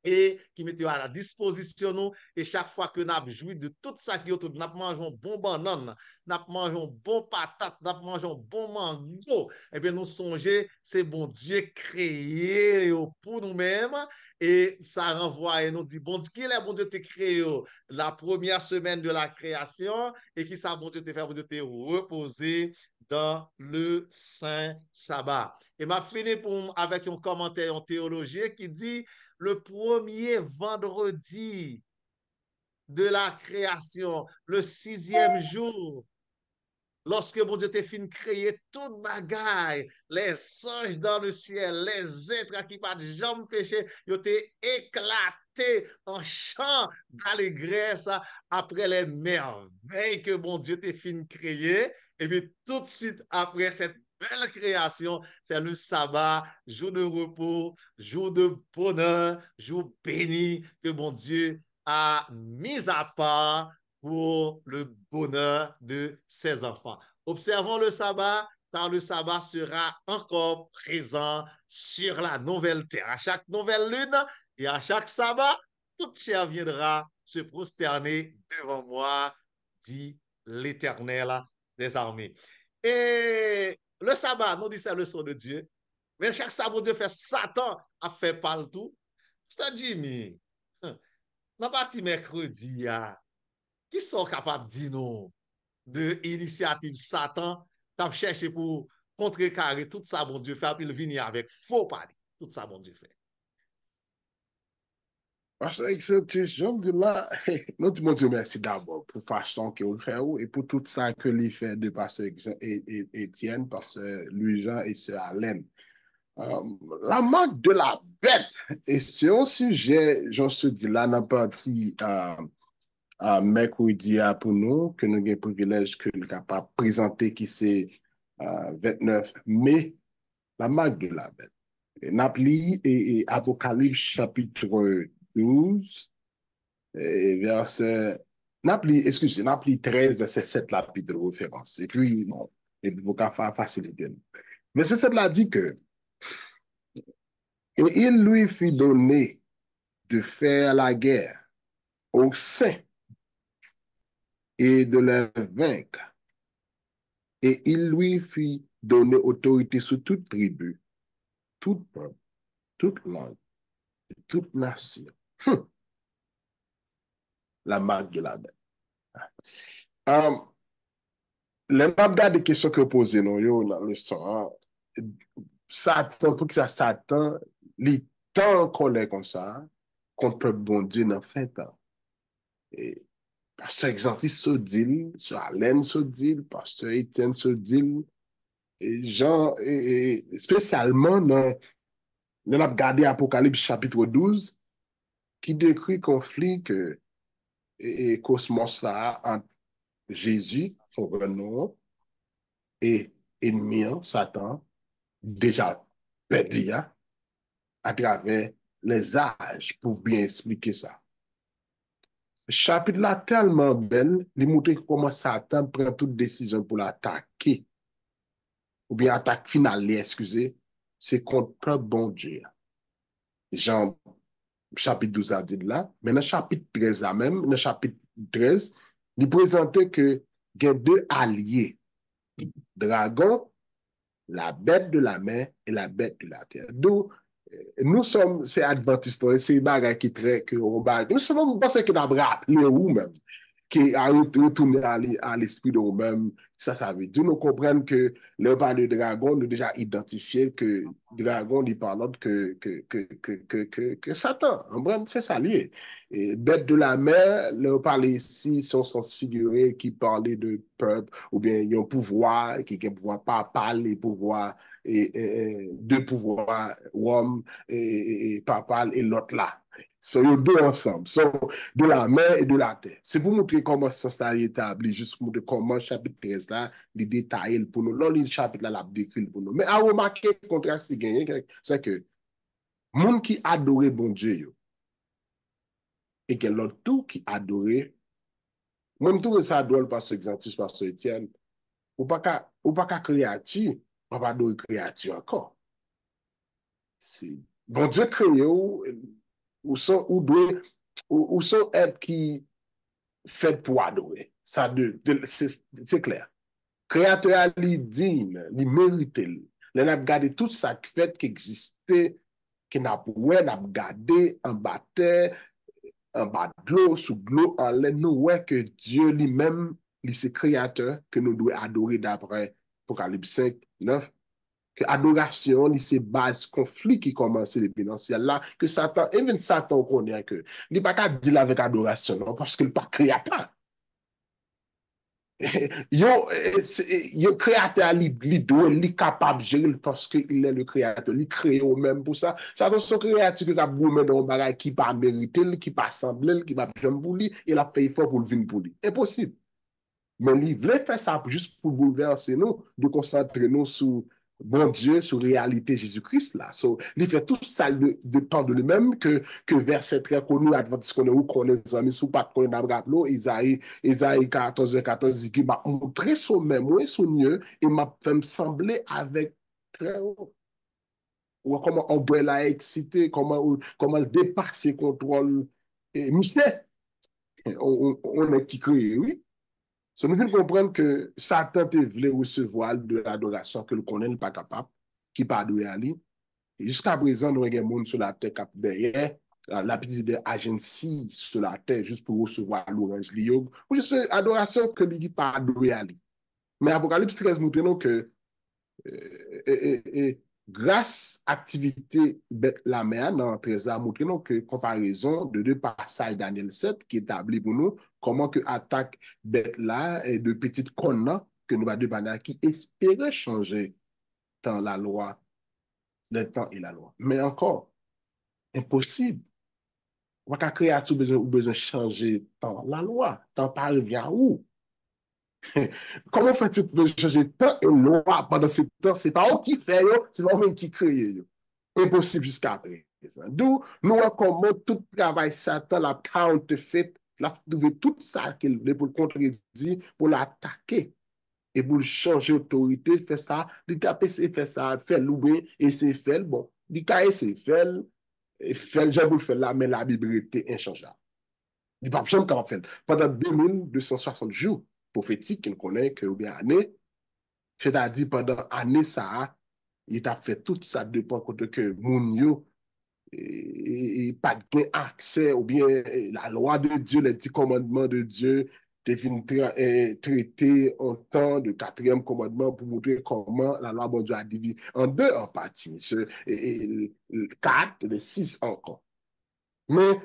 et qui met à la disposition nous. Et chaque fois que nous avons joui de tout ça qui est autour, nous avons mangé un bon banane, nous avons mangé un bon patate, nous avons mangé un bon mango, et bien nous songeons, c'est bon Dieu créé pour nous-mêmes. Et ça renvoie et nous dit, bon Dieu, qui est bon Dieu te créé la première semaine de la création et qui ça bon Dieu te fait, bon Dieu te reposer dans le saint sabbat. Et m'a fini avec un commentaire en théologie qui dit, le premier vendredi de la création, le 6e jour, lorsque bon Dieu t'a fini créer toute bagaille, les anges dans le ciel, les êtres qui pas de jambes péché, ils ont été éclatés en chant d'allégresse après les merveilles que bon Dieu t'a fini créer. Et puis tout de suite après cette belle création, c'est le sabbat, jour de repos, jour de bonheur, jour béni que mon Dieu a mis à part pour le bonheur de ses enfants. Observons le sabbat, car le sabbat sera encore présent sur la nouvelle terre. À chaque nouvelle lune et à chaque sabbat, toute chair viendra se prosterner devant moi, dit l'Éternel des armées. Et le sabbat, nous dit c'est le son de Dieu. Mais chaque sabbat, Dieu fait Satan a fait partout. C'est Jimmy. Dans partie mercredi, qui sont capables de dire nous de initiative Satan, t'as cherché pour contrecarrer tout ça, bon Dieu fait, puis il vient avec faux parler. Tout ça, bon Dieu fait.
Parce que j'aime de là, nous disons Dieu merci d'abord pour la façon qu'il le fait et pour tout ça que lui fait de pasteur Étienne, pasteur Louis-Jean et sœur Alain. La marque de la bête, et c'est un sujet, j'en se dis là, dans la partie mercredi pour nous, que nous avons le privilège que nous capable de présenter qui c'est 29 mai, la marque de la bête. Napli et Apocalypse chapitre 12, verset, Napli 13, verset 7, la de référence. Et puis, bon, et puis, pour faire faciliter. Verset 7 là dit que, et il lui fit donner de faire la guerre aux saints et de les vaincre. Et il lui fit donner autorité sur toute tribu, tout peuple, toute langue, toute nation. La marque de la bête. Les marques des questions que vous posez, non, yo, la leçon, Satan, pour que ça, Satan, les temps qu'on est comme ça, qu'on peut bon Dieu dans fin temps. Et pasteur Exantis se dit, sur Alain se dit, pasteur Étienne se dit, et Jean, et spécialement dans, on a regardé Apocalypse chapitre 12, qui décrit conflit que, et cosmos ça, entre Jésus, son vrai nom, et ennemi, Satan, déjà perdu à travers les âges pour bien expliquer ça. Le chapitre là tellement belle, il montre comment Satan prend toute décision pour l'attaquer, ou bien attaque finale, excusez, c'est contre bon Dieu. Jean chapitre 12 a dit là, mais dans le chapitre 13 là même, dans le chapitre 13, il présentait que il y a deux alliés, dragon, la bête de la mer et la bête de la terre. D'où nous sommes, c'est adventistes, c'est bagay qui très que on bagay. Nous sommes pensons que nous rappelé ou même qui a retourné à l'esprit de nous-mêmes, ça veut dire nous comprenons que le parle de dragon, nous déjà identifié que dragon il parle autre que Satan. C'est ça lié. Et bête de la mer, le parle ici son sens figuré qui parlait de peuple ou bien il y a un pouvoir qui a un pouvoir papal et pouvoir et deux pouvoirs, Rome et papal et l'autre là. Sont les deux ensemble, sont de la mer et de la terre. C'est pour montrer comment ça est établi, juste pour montrer comment chapitre 13 là, les détails pour nous. Là, le chapitre là, la décrit pour nous. Mais à remarquer, le contraste qui gagne, c'est que, monde qui adorait bon Dieu, et que l'autre tout qui adorait, même tout ça drôle par ce Xantus, par ce Étienne, ou pas qu'à créature, on va adorer créature encore. Bon Dieu créé ou sont êtres qui fait pour adorer. Ça c'est clair. Créateur lui digne, lui mérite. On a regardé tout ça qui fait qui existait, qui n'a pas n'a regardé en bas terre, en bas de l'eau, sous de l'eau, en l'air, nous voyons que Dieu lui-même, lui c'est créateur que nous devons adorer d'après Apocalypse 5, 9. Que adoration, c'est base conflit qui commence depuis dans ciel là, que Satan, et même Satan connaît que, il n'est pas qu'à dire avec adoration, non, parce qu'il n'est pas créateur. Yo créateur, il est capable de gérer parce qu'il est le créateur, il crée au même pour ça. Satan, son créateur qui a boumé dans un bagage qui pas mérité, qui pas semblé, qui pas jamais pour lui, il a fait effort pour le venir pour lui. Impossible. Mais il voulait faire ça juste pour bouleverser nous, de concentrer nous sur bon Dieu, sur la réalité Jésus-Christ là. So, il fait tout ça de temps de lui-même que verset très connu, Adventiste qu'on est où qu'on est amis, sous pas qu'on est d'Abraham, Isaïe 14, 14, qui m'a montré son même, son mieux, et m'a fait me sembler avec très haut. Ou comment on doit la exciter, comment dépasser contrôle. Et Michel, on est qui crée, oui. So, nous devons comprendre que Satan te voulait recevoir de l'adoration que le connaît pas capable, qui pas doué à lui. Et jusqu'à présent, nous avons des gens sur la terre qui derrière, la petite des agencies sur la terre juste pour recevoir l'orange liog. Pour juste adoration que lui pas doué à lui. Mais Apocalypse 13 nous montre que grâce à l'activité bête la mer dans 13 a montré que comparaison de deux passages Daniel 7 qui établit pour nous comment que attaque bête là et de petites connes que nous va demander qui espérait changer dans la loi, le temps et la loi. Mais encore, impossible. On va créer tout besoin de changer dans la loi. Tant pas revient où? Comment fait-il pour changer le temps et loi pendant ce temps? C'est pas eux qui fait, c'est pas eux qui crée. Impossible jusqu'à présent. D'où nous comment tout travail Satan, la counterfeit, la trouver tout ça qu'il veut pour le contredire, pour l'attaquer et pour changer d'autorité, fait ça, il taper, fait ça, fait louer et c'est fait, bon, il caille, c'est fait, et fait, j'ai voulu faire là, mais la Bible était inchangeable. Il ne peut pas jamais capable faire. Pendant 2260 jours prophétiques qu'il connaît, que ou bien année, c'est-à-dire pendant année ça, il a fait tout ça dépend côté que moun yo et pas de accès ou bien la loi de Dieu, les 10 commandements de Dieu deviennent traités en temps de 4e commandement pour montrer comment la loi de Dieu a divisé en deux en partie, le 4, le 6 encore. Mais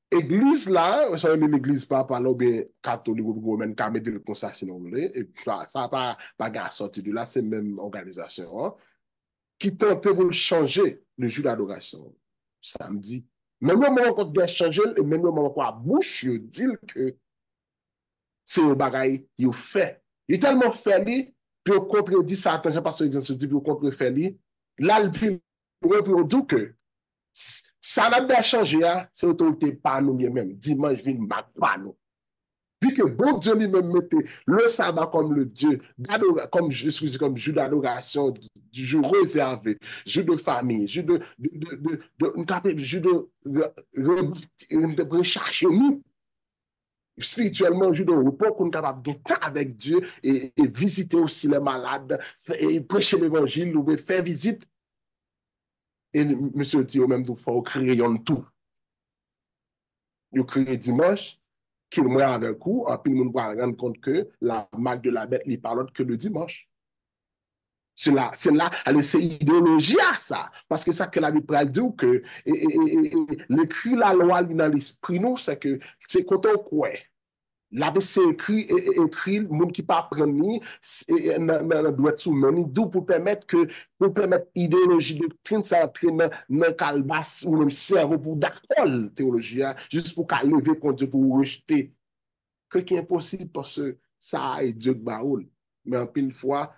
Église là, ça l'église pas par là, bien catholique ou romaine, qui met le comme ça, sinon vous voulez, et ça n'a pas sorti de là, c'est même organisation, hein, qui tente de changer le jour d'adoration, samedi. Même le moment qu'on doit changer, et même le moment qu'on a bouche, il dit que c'est un bagaille, il fait. Il est tellement fait, puis il contredit ça, je passe sur l'exemple, puis il contrefait, là, il dit que ça n'a pas changé, c'est l'autorité pas nous même. Dimanche, vient pas nous. Vu que bon Dieu lui-même mettait le sabbat comme le Dieu, comme jour d'adoration, du jour réservé, jour de famille, jour de rechercher nous. Spirituellement, jour de repos, qu'on est capable de temps avec Dieu et visiter aussi les malades, et prêcher l'évangile, ou faire visite. Et monsieur dit au même il faut créer tout. Il crée dimanche, qu'il mourra avec vous, et puis le monde va rendre compte que la marque de la bête n'est pas l'autre que le dimanche. C'est là, c'est idéologie à ça. Parce que ça que la Bible dit que l'écrit la loi dans l'esprit, nous, c'est que c'est quand on croit. La Bible c'est écrit, le monde qui pas prendre doit être soumis, d'où pour permettre l'idéologie de doctrine ça entrer dans le calbas ou le cerveau pour d'accord théologie, juste pour qu'elle lever contre Dieu, pour rejeter. Que qui est impossible parce que ça est Dieu de Baoul. Mais en pile fois,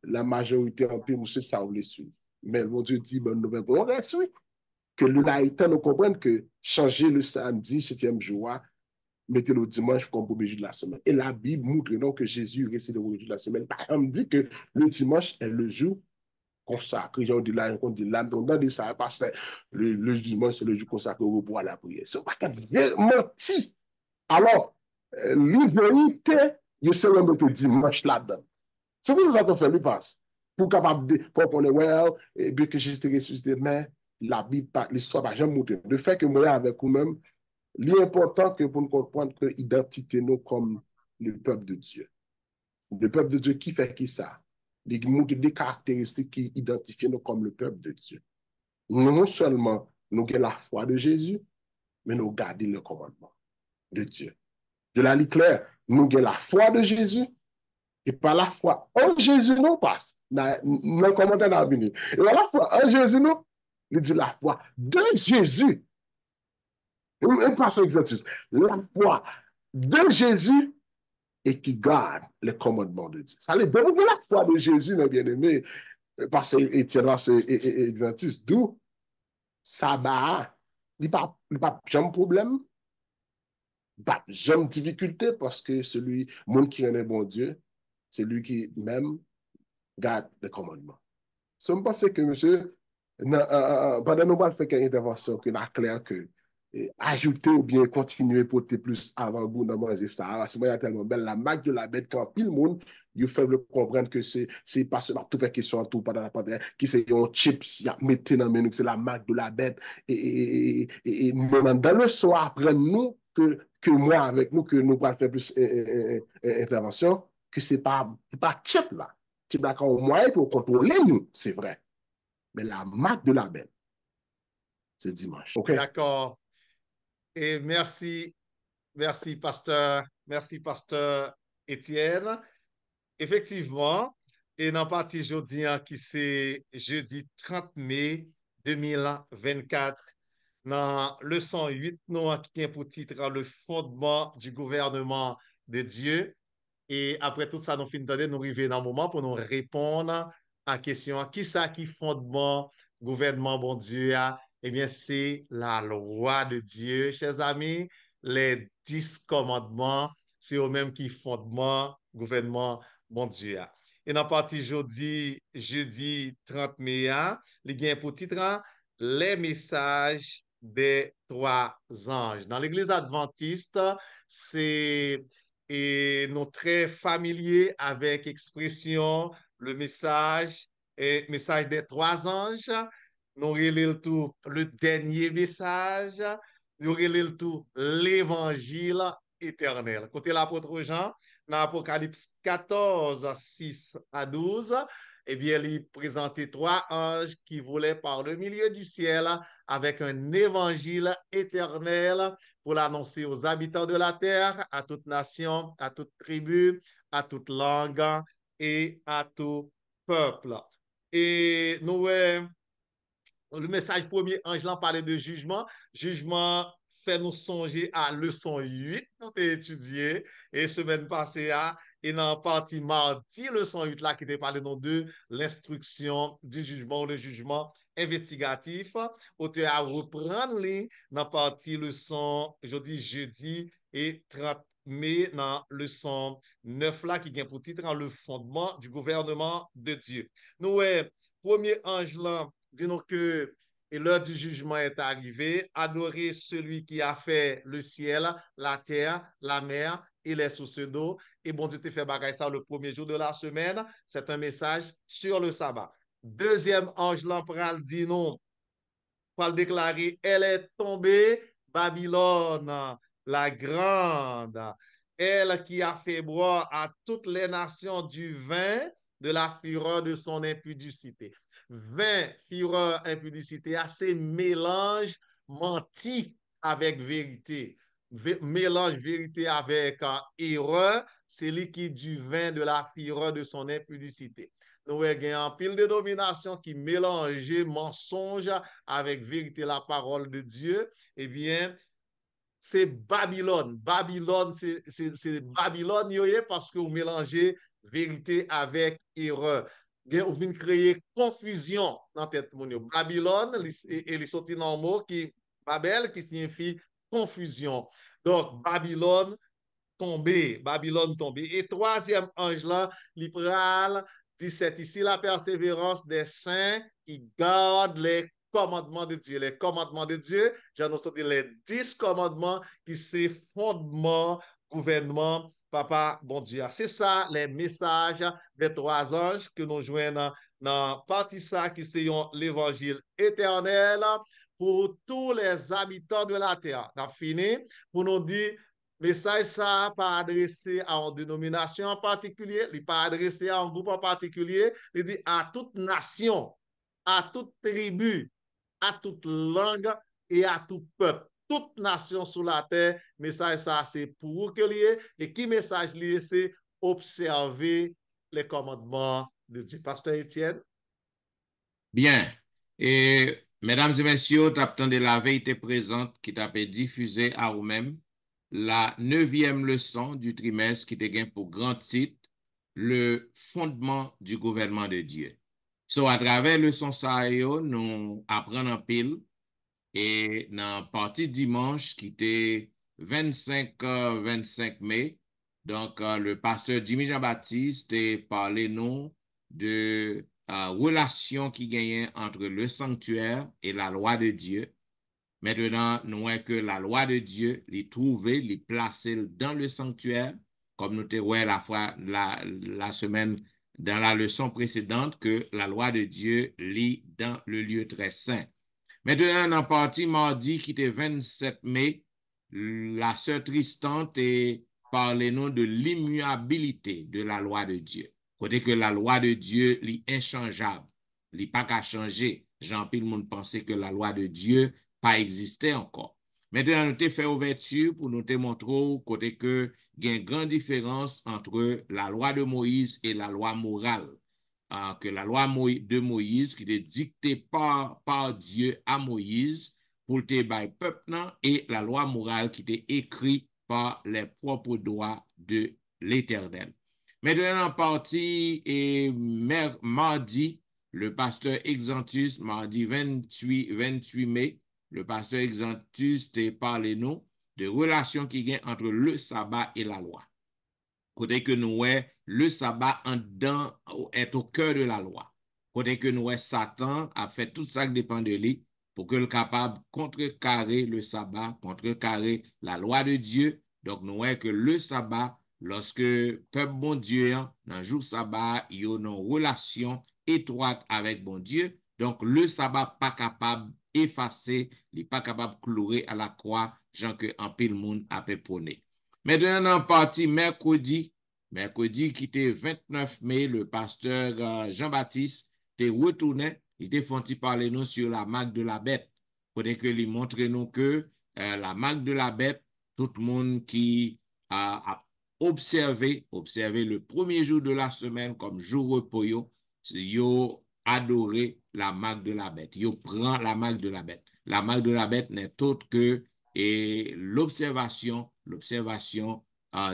la majorité en pile, monsieur, ça on les suit. Mais mon Dieu dit, bonne nouvelle, on les suit. Que le laïtain nous comprenne que changer le samedi, 7e jour, mettez le dimanche comme premier jour de la semaine. Et la Bible montre donc que Jésus récite le jour de la semaine. Par exemple, dit que le dimanche est le jour consacré. On dit là, on dit là, donc dans des ça, parce que le dimanche, c'est le jour consacré au repos à la prière. C'est pas menti. Alors, l'hiverité, il se rend le dimanche là-dedans. C'est pour ça qu'on fait le passe. Pour capable de, pour qu'on est well, et bien que Jésus ressuscité, mais la Bible, l'histoire va jamais montrer. Le fait que moi avec vous-même, l'important que pour nous comprendre que l'identité nous comme le peuple de Dieu. Le peuple de Dieu qui fait qui ça? Il montre des caractéristiques qui identifient nous comme le peuple de Dieu. Non seulement nous avons la foi de Jésus, mais nous gardons le commandement de Dieu. De la lit claire, nous avons la foi de Jésus et par la foi en Jésus nous passe. Dans le commentaire dans l'avenir. Et par la foi en Jésus nous, il dit la foi de Jésus. On passe l'exercice. La foi de Jésus et qui gardent les commandements de Dieu. Ça les donne de la foi de Jésus, mes bien-aimés, parce que Étienne et Adventiste, d'où sabbat, il n'y a pas de problème, pas de difficulté, parce que celui, monde qui aime bon Dieu, c'est lui qui même garde les commandements. Je pense que, monsieur, pendant nous, on va faire une intervention qui est claire que ajouter ou bien continuer pour porter plus avant-goût dans manger ça. C'est moi, il y a tellement belle la marque de la bête quand pile monde, il fait le comprendre que c'est pas seulement tout fait question tout pendant la pandémie, qui c'est un chips, il y a mettez dans le menu, c'est la marque de la bête. Et même dans le soir, après nous, que moi avec nous, que nous allons faire plus intervention, que c'est pas chip là. Chip là, quand au moins pour contrôler nous, c'est vrai. Mais la marque de la bête, c'est dimanche. OK?
D'accord. Et merci, pasteur Étienne. Effectivement, et dans partie jeudi, qui c'est jeudi 30 mai 2024, dans leçon 8, nous, qui est pour titre le fondement du gouvernement de Dieu. Et après tout ça, nous finissons, nous arrivons dans le moment pour nous répondre à la question qui ça qui fondement gouvernement bon Dieu a? Eh bien, c'est la loi de Dieu, chers amis. Les 10 commandements, c'est eux-mêmes qui fondement gouvernement bon Dieu a. Et dans la partie jeudi 30 mai, il y a pour titre les messages des 3 anges. Dans l'Église adventiste, c'est et nous très familiers avec l'expression le message des 3 anges. Nous relèvons tout le dernier message, nous relèvons tout l'évangile éternel. Côté l'apôtre Jean, dans Apocalypse 14, 6 à 12, eh bien, il présentait 3 anges qui volaient par le milieu du ciel avec un évangile éternel pour l'annoncer aux habitants de la terre, à toute nation, à toute tribu, à toute langue et à tout peuple. Et nous, le message premier, ange là parlait de jugement. Jugement fait nous songer à leçon 8, nous avons étudié, et semaine passée, et dans la partie mardi, leçon 8 là, qui était parlé de l'instruction du jugement, le jugement investigatif. On a reprendre dans la partie leçon, jeudi et 30 mai, dans leçon 9 là, qui vient pour titre le fondement du gouvernement de Dieu. Nous, premier ange là, dis-nous que l'heure du jugement est arrivée. Adorez celui qui a fait le ciel, la terre, la mer et les sources d'eau. Et bon Dieu te fait bagaille ça le premier jour de la semaine. C'est un message sur le sabbat. Deuxième ange l'empral dit non. Pour le déclarer, elle est tombée, Babylone, la grande. Elle qui a fait boire à toutes les nations du vin de la fureur de son impudicité. Vin, fureur, impudicité, assez mélange menti avec vérité. Mélange vérité avec erreur, c'est liquide du vin de la fureur de son impudicité. Nous avons un pile de domination qui mélange mensonge avec vérité, la parole de Dieu. Eh bien, c'est Babylone. Babylone, c'est Babylone, parce que vous mélangez vérité avec erreur. Vous venez créer confusion dans la tête de Babylone, il est sorti dans un mot qui Babel, qui signifie confusion. Donc, Babylone tombé. Babylone tombé. Et troisième ange là, l'Ipral, 17 ici, la persévérance des saints qui gardent les commandements de Dieu. Les commandements de Dieu, j'annonce les 10 commandements qui c'est fondement, gouvernement, papa, bon Dieu. C'est ça, les messages des 3 anges que nous jouons dans partie ça qui c'est l'évangile éternel pour tous les habitants de la terre. On a fini pour nous dire message ça pas adressé à une dénomination en particulier, il pas adressé à un groupe en particulier, il dit à toute nation, à toute tribu, à toute langue et à tout peuple. Toute nation sur la terre, message ça c'est pour que lié et qui message lié c'est observer les commandements de Dieu. Pasteur Étienne.
Bien. Et mesdames et messieurs, t'attendez la vérité présente qui t'a fait diffuser à vous-même la 9e leçon du trimestre qui te gagne pour grand titre, le fondement du gouvernement de Dieu. So, à travers leçon ça, nous apprenons en pile et dans la partie dimanche qui était 25 mai, donc le pasteur Jimmy Jean-Baptiste a parlé nous de relation qui gagnait entre le sanctuaire et la loi de Dieu. Maintenant, nous voyons que la loi de Dieu, les trouver, les placer dans le sanctuaire, comme nous te voyons la semaine dans la leçon précédente, que la loi de Dieu lit dans le lieu très saint. Maintenant, en partie mardi, qui était 27 mai, la sœur Tristan te parlé nous de l'immuabilité de la loi de Dieu. Côté que la loi de Dieu est inchangeable, il n'est pas qu'à changer. Jean-Pierre, le monde pensait que la loi de Dieu pas existait encore. Maintenant, nous te fait ouverture pour nous te montrer côté que il y a une grande différence entre la loi de Moïse et la loi morale. Que la loi de Moïse qui était dictée par Dieu à Moïse pour le peuple et la loi morale qui était écrite par les propres droits de l'Éternel. Maintenant, en partie, et mardi, le pasteur Exantus, mardi 28 mai, le pasteur Exantus t'a parlé nous de relations qui gagnent entre le sabbat et la loi. Côté que nous le sabbat en dedans est au cœur de la loi. Côté que nous Satan a fait tout ça qui dépend de lui pour que le capable contrecarrer le sabbat, contrecarrer la loi de Dieu. Donc nous voyons que le sabbat, lorsque peuple bon Dieu dans le jour sabbat, il y a une relation étroite avec bon Dieu. Donc le sabbat pas capable effacer, il n'est pas capable clouer à la croix, genre que en pile monde a prôné. Maintenant, en partie mercredi qui était 29 mai, le pasteur Jean-Baptiste était retourné, il était font parler nous sur la marque de la bête. Peut-être que lui montre nous que la marque de la bête, tout le monde qui a observé le premier jour de la semaine comme jour repos, yo adoré la marque de la bête. Yo prend la marque de la bête. La marque de la bête n'est autre que l'observation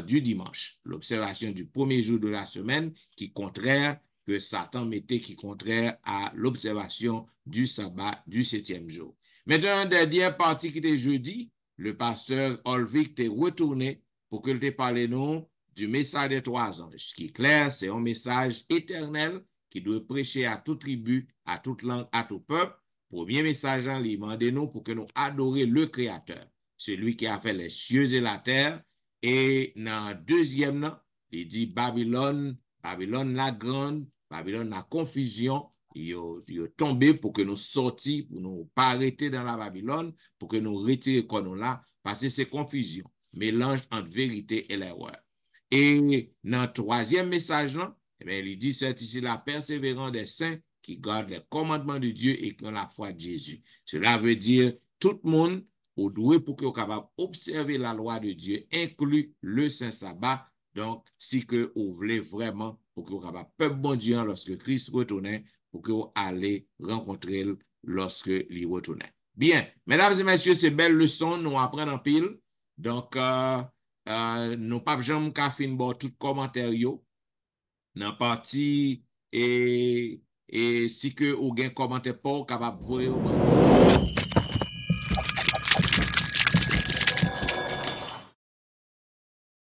du dimanche, l'observation du premier jour de la semaine qui est contraire que Satan mettait, qui est contraire à l'observation du sabbat du 7e jour. Maintenant, dernière partie qui était jeudi, le pasteur Olvik est retourné pour qu'il te parle nous du message des 3 anges, qui est clair, c'est un message éternel qui doit prêcher à toute tribu, à toute langue, à tout peuple. Premier message, il demande nous pour que nous adorions le Créateur, celui qui a fait les cieux et la terre. Et dans deuxième, il dit Babylone la grande, Babylone la confusion, il est tombé pour que nous sortions, pour nous pas arrêter dans la Babylone, pour que nous retirions comme nous là, parce que c'est confusion, mélange entre vérité et l'erreur. Et dans le troisième message, il dit c'est ici la persévérance des saints qui gardent les commandements de Dieu et qui ont la foi de Jésus. Cela veut dire tout le monde au doué pour que vous capable observer la loi de Dieu, inclut le Saint Sabbat. Donc, si que vous voulez vraiment pour que vous capable peuple bon Dieu lorsque Christ retournait, pour que vous allez rencontrer lorsque il retournait. Bien, mesdames et messieurs, ces belles leçons, nous apprenons en pile. Donc, nous pas jamais qu'à fin bon tout commentaire yo. Dans partie et si que vous avez un commentaire pas capable voir.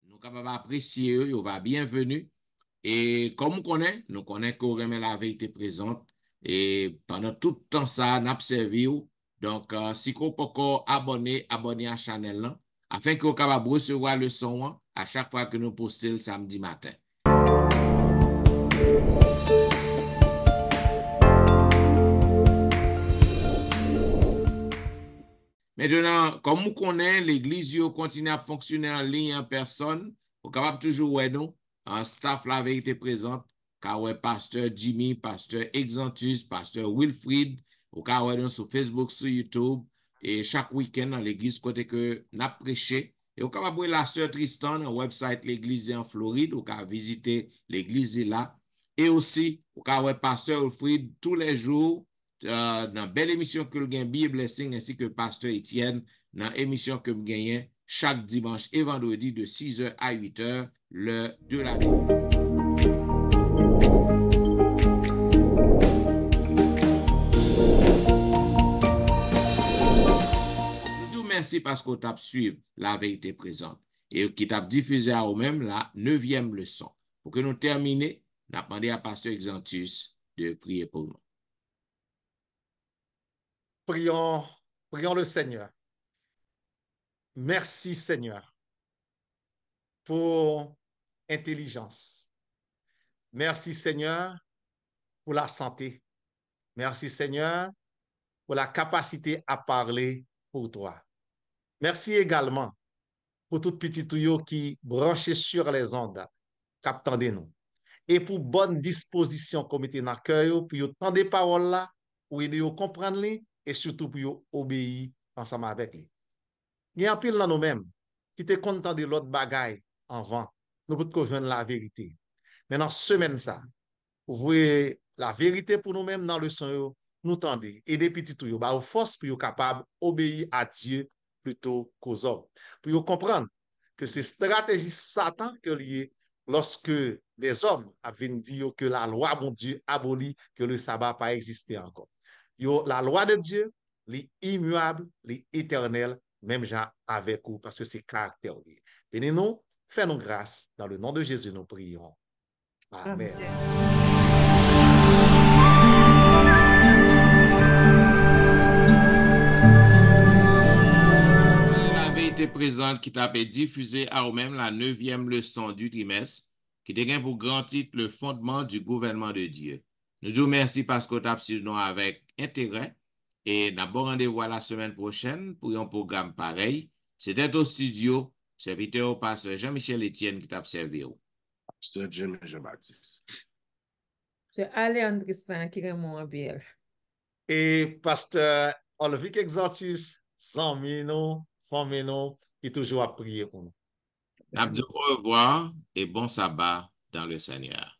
Nous capable apprécier, vous va bienvenue. Et comme nous connaissons que vous remet la vérité présente et pendant tout le temps ça, nous observons. Donc, si vous pouvez abonner à la chaîne afin que vous capable recevoir le son à chaque fois que nous postons le samedi matin. Maintenant, comme vous connaissez, l'église continue à fonctionner en ligne en personne. Vous êtes capable toujours ouais nous, un staff la vérité présente, car ouais pasteur Jimmy, pasteur Exantus, pasteur Wilfried, vous êtes ouais nous sur Facebook, sur YouTube, et chaque week-end dans l'église côté que nous prêché. Et vous êtes capable la sœur Tristan, le website l'église en Floride, vous pouvez visiter l'église là. Et aussi, vous êtes ouais pasteur Wilfried tous les jours. Dans belle émission que le gagne Bible Blessing ainsi que pasteur Etienne dans émission que vous gagnez chaque dimanche et vendredi de 6h à 8h, l'heure de la nuit. Merci parce qu'on t'a suivi la vérité présente et qui t'a diffusé à vous-même la 9e leçon. Pour que nous terminions, nous avons demandé à Pasteur Exantus de prier pour nous.
Prions le Seigneur. Merci Seigneur pour intelligence. Merci Seigneur pour la santé. Merci Seigneur pour la capacité à parler pour toi. Merci également pour tout petit tuyau qui branché sur les ondes, captant nous. Et pour bonne disposition comme était dans le cœur, pour entendre des paroles là, pour aider à comprendre les, et surtout pour obéir ensemble avec lui. Il y a un pile dans nous-mêmes qui te content de l'autre bagaille avant, nous pouvons joindre la vérité. Maintenant, semaine ça, vous voyez la vérité pour nous-mêmes dans le son, nous tendez, et des petits tuyaux, bah, aux forces pour être capable d'obéir à Dieu plutôt qu'aux hommes. Pour comprendre que c'est stratégie Satan que lié lorsque les hommes avaient dit que la loi, mon Dieu, abolit, que le sabbat pas existé encore. La loi de Dieu, l'immuable, l'éternel, même gens avec vous, parce que c'est caractère. Bénis-nous, fais-nous grâce. Dans le nom de Jésus, nous prions. Amen.
Présente qui t'a diffusé à vous-même la 9e leçon du trimestre qui dégaine pour grand titre le fondement du gouvernement de Dieu. Nous vous remercions parce que vous avez suivi nous avec intérêt et d'abord rendez-vous la semaine prochaine pour un programme pareil. C'était au studio, serviteur au pasteur Jean-Michel Etienne qui t'a servi.
Pasteur Jean-Baptiste.
C'est Alain Tristan qui est mon appel.
Et pasteur Olvic Exantus, sans nous, famille, qui toujours à prier pour nous.
Au revoir et bon sabbat dans le Seigneur.